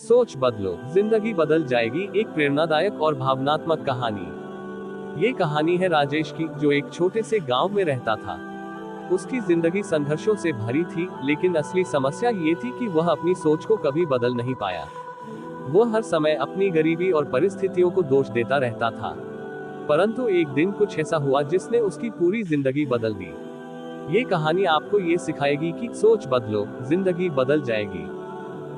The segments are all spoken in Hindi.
सोच बदलो, जिंदगी बदल जाएगी। एक प्रेरणादायक और भावनात्मक कहानी। ये कहानी है राजेश की, जो एक छोटे से गांव में रहता था। उसकी जिंदगी संघर्षों से भरी थी, लेकिन असली समस्या ये थी कि वह अपनी सोच को कभी बदल नहीं पाया। वह हर समय अपनी गरीबी और परिस्थितियों को दोष देता रहता था। परंतु एक दिन कुछ ऐसा हुआ जिसने उसकी पूरी जिंदगी बदल दी। ये कहानी आपको ये सिखाएगी कि सोच बदलो, जिंदगी बदल जाएगी।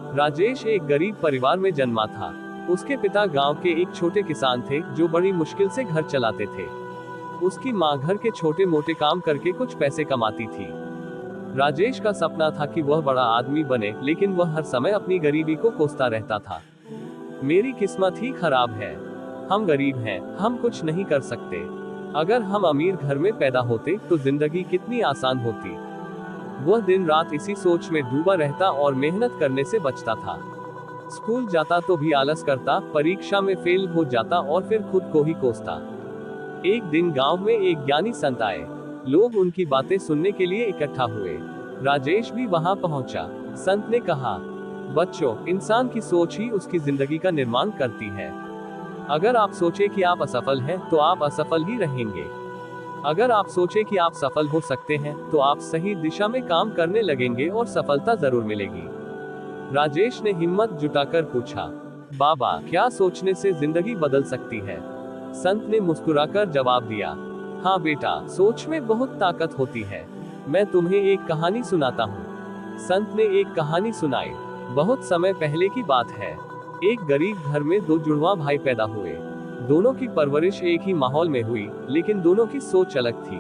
राजेश एक गरीब परिवार में जन्मा था। उसके पिता गांव के एक छोटे किसान थे, जो बड़ी मुश्किल से घर चलाते थे। उसकी मां घर के छोटे मोटे काम करके कुछ पैसे कमाती थी। राजेश का सपना था कि वह बड़ा आदमी बने, लेकिन वह हर समय अपनी गरीबी को कोसता रहता था। मेरी किस्मत ही खराब है, हम गरीब हैं, हम कुछ नहीं कर सकते। अगर हम अमीर घर में पैदा होते तो जिंदगी कितनी आसान होती। वह दिन रात इसी सोच में डूबा रहता और मेहनत करने से बचता था। स्कूल जाता तो भी आलस करता, परीक्षा में फेल हो जाता और फिर खुद को ही कोसता। एक दिन गांव में एक ज्ञानी संत आए। लोग उनकी बातें सुनने के लिए इकट्ठा हुए। राजेश भी वहां पहुंचा। संत ने कहा, बच्चों, इंसान की सोच ही उसकी जिंदगी का निर्माण करती है। अगर आप सोचे कि आप असफल हैं, तो आप असफल ही रहेंगे। अगर आप सोचे कि आप सफल हो सकते हैं, तो आप सही दिशा में काम करने लगेंगे और सफलता जरूर मिलेगी। राजेश ने हिम्मत जुटाकर पूछा, बाबा, क्या सोचने से जिंदगी बदल सकती है? संत ने मुस्कुराकर जवाब दिया, हाँ बेटा, सोच में बहुत ताकत होती है। मैं तुम्हें एक कहानी सुनाता हूँ। संत ने एक कहानी सुनाई। बहुत समय पहले की बात है। एक गरीब घर में दो जुड़वा भाई पैदा हुए। दोनों की परवरिश एक ही माहौल में हुई, लेकिन दोनों की सोच अलग थी।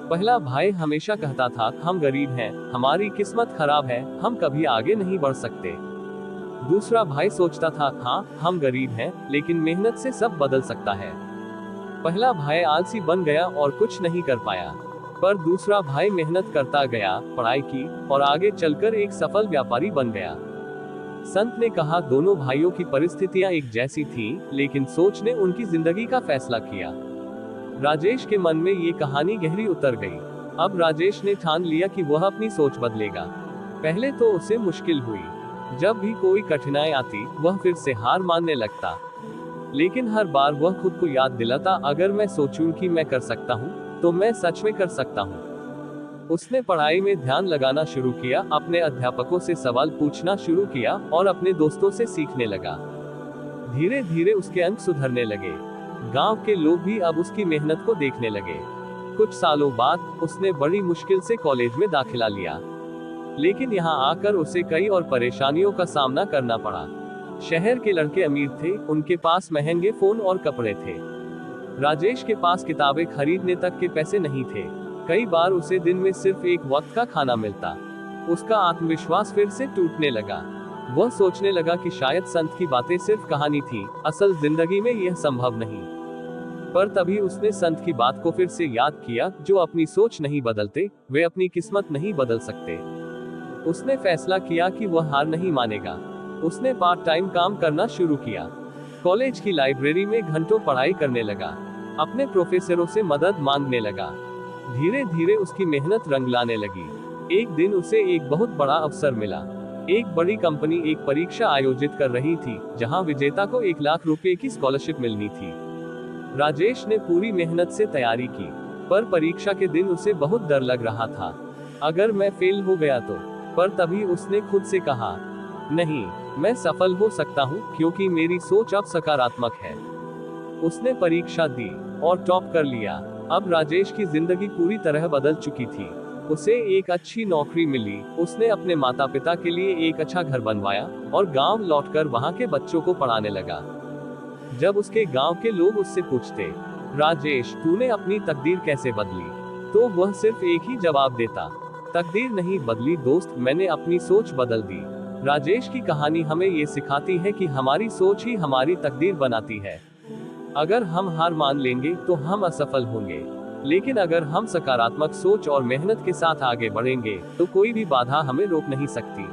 पहला भाई हमेशा कहता था, हम गरीब हैं, हमारी किस्मत खराब है, हम कभी आगे नहीं बढ़ सकते। दूसरा भाई सोचता था, हाँ, हम गरीब हैं, लेकिन मेहनत से सब बदल सकता है। पहला भाई आलसी बन गया और कुछ नहीं कर पाया, पर दूसरा भाई मेहनत करता गया, पढ़ाई की और आगे चलकर एक सफल व्यापारी बन गया। संत ने कहा, दोनों भाइयों की परिस्थितियां एक जैसी थीं, लेकिन सोच ने उनकी जिंदगी का फैसला किया। राजेश के मन में ये कहानी गहरी उतर गई। अब राजेश ने ठान लिया कि वह अपनी सोच बदलेगा। पहले तो उसे मुश्किल हुई। जब भी कोई कठिनाई आती, वह फिर से हार मानने लगता। लेकिन हर बार वह खुद को याद दिलाता, अगर मैं सोचूं कि मैं कर सकता हूँ, तो मैं सच में कर सकता हूँ। उसने पढ़ाई में ध्यान लगाना शुरू किया, अपने अध्यापकों से सवाल पूछना शुरू किया और अपने दोस्तों से सीखने लगा। धीरे धीरे उसके अंक सुधरने लगे। गांव के लोग भी अब उसकी मेहनत को देखने लगे। कुछ सालों बाद उसने बड़ी मुश्किल से कॉलेज में दाखिला लिया, लेकिन यहाँ आकर उसे कई और परेशानियों का सामना करना पड़ा। शहर के लड़के अमीर थे, उनके पास महंगे फोन और कपड़े थे। राजेश के पास किताबें खरीदने तक के पैसे नहीं थे। कई बार उसे दिन में सिर्फ एक वक्त का खाना मिलता। उसका आत्मविश्वास फिर से टूटने लगा। वह सोचने लगा कि शायद संत की बातें सिर्फ कहानी थी, असल जिंदगी में यह संभव नहीं। पर तभी उसने संत की बात को फिर से याद किया, जो अपनी सोच नहीं बदलते, वे अपनी किस्मत नहीं बदल सकते। उसने फैसला किया कि वह हार नहीं मानेगा। उसने पार्ट टाइम काम करना शुरू किया। कॉलेज की लाइब्रेरी में घंटों पढ़ाई करने लगा। अपने प्रोफेसरों से मदद मांगने लगा। धीरे धीरे उसकी मेहनत रंग लाने लगी। एक दिन उसे एक बहुत बड़ा अवसर मिला। एक बड़ी कंपनी एक परीक्षा आयोजित कर रही थी, जहां विजेता को 1 लाख रुपए की स्कॉलरशिप मिलनी थी। राजेश ने पूरी मेहनत से तैयारी की, पर परीक्षा के दिन उसे बहुत डर लग रहा था। अगर मैं फेल हो गया तो? पर तभी उसने खुद से कहा, नहीं, मैं सफल हो सकता हूँ, क्योंकि मेरी सोच अब सकारात्मक है। उसने परीक्षा दी और टॉप कर लिया। अब राजेश की जिंदगी पूरी तरह बदल चुकी थी। उसे एक अच्छी नौकरी मिली, उसने अपने माता पिता के लिए एक अच्छा घर बनवाया और गांव लौटकर वहां के बच्चों को पढ़ाने लगा। जब उसके गांव के लोग उससे पूछते, राजेश, तूने अपनी तकदीर कैसे बदली, तो वह सिर्फ एक ही जवाब देता, तकदीर नहीं बदली दोस्त, मैंने अपनी सोच बदल दी। राजेश की कहानी हमें ये सिखाती है कि हमारी सोच ही हमारी तकदीर बनाती है। अगर हम हार मान लेंगे तो हम असफल होंगे, लेकिन अगर हम सकारात्मक सोच और मेहनत के साथ आगे बढ़ेंगे, तो कोई भी बाधा हमें रोक नहीं सकती।